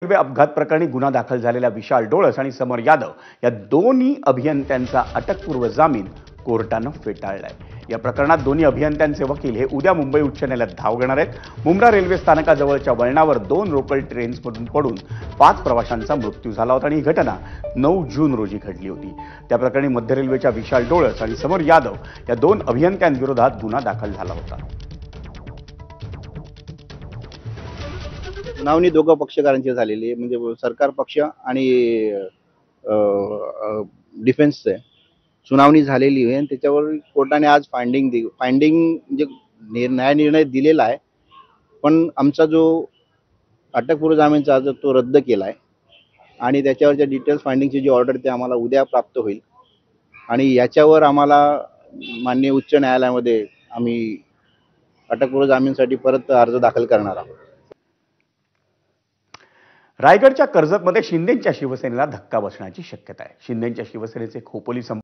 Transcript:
Railway अपघात प्रकरणी गुन्हा दाखल झालेल्या विशाल डोळस आणि समर यादव या दोन्ही अभियंत्यांचा अटकपूर्व जामीन कोर्टानं फेटाळलाय। या प्रकरणात दोन्ही अभियंत्यांचे वकील हे उद्या मुंबई उच्च न्यायालयात धाव घेणार आहेत। मुंब्रा रेल्वे स्थानकाजवळच्या वळणावर 2 लोकल ट्रेन्समधून पडून 5 प्रवाशांचा मृत्यू झाला होता आणि ही घटना 9 जून रोजी घडली होती। त्या प्रकरणी मध्य रेल्वेच्या विशाल डोळस आणि समर यादव या 2 अभियंत्यांविरोधात गुन्हा दाखल झाला होता। सुनावणी दोघं पक्षकारांची झालेली आहे, म्हणजे सरकार पक्ष आणि डिफेन्सचे सुनावणी झालेली आहे आणि त्याच्यावर कोर्टाने आज फाइंडिंग म्हणजे न्याय निर्णय दिलेला आहे। पण आमचा जो अटकपूर्व जामीनचा अर्ज तो रद्द केला आहे आणि त्याच्यावरच्या डिटेल्स फाइंडिंगची जी ऑर्डर ते आम्हाला उद्या प्राप्त होईल आणि याच्यावर आम्हाला माननीय उच्च न्यायालयामध्ये आम्ही अटकपूर्व जामीनसाठी परत अर्ज दाखल करणार आहोत। रायगडच्या कर्जतमध्ये शिंदेंच्या शिवसेनेला धक्का बसण्याची शक्यता आहे। शिंदेंच्या शिवसेनेचे खोपोली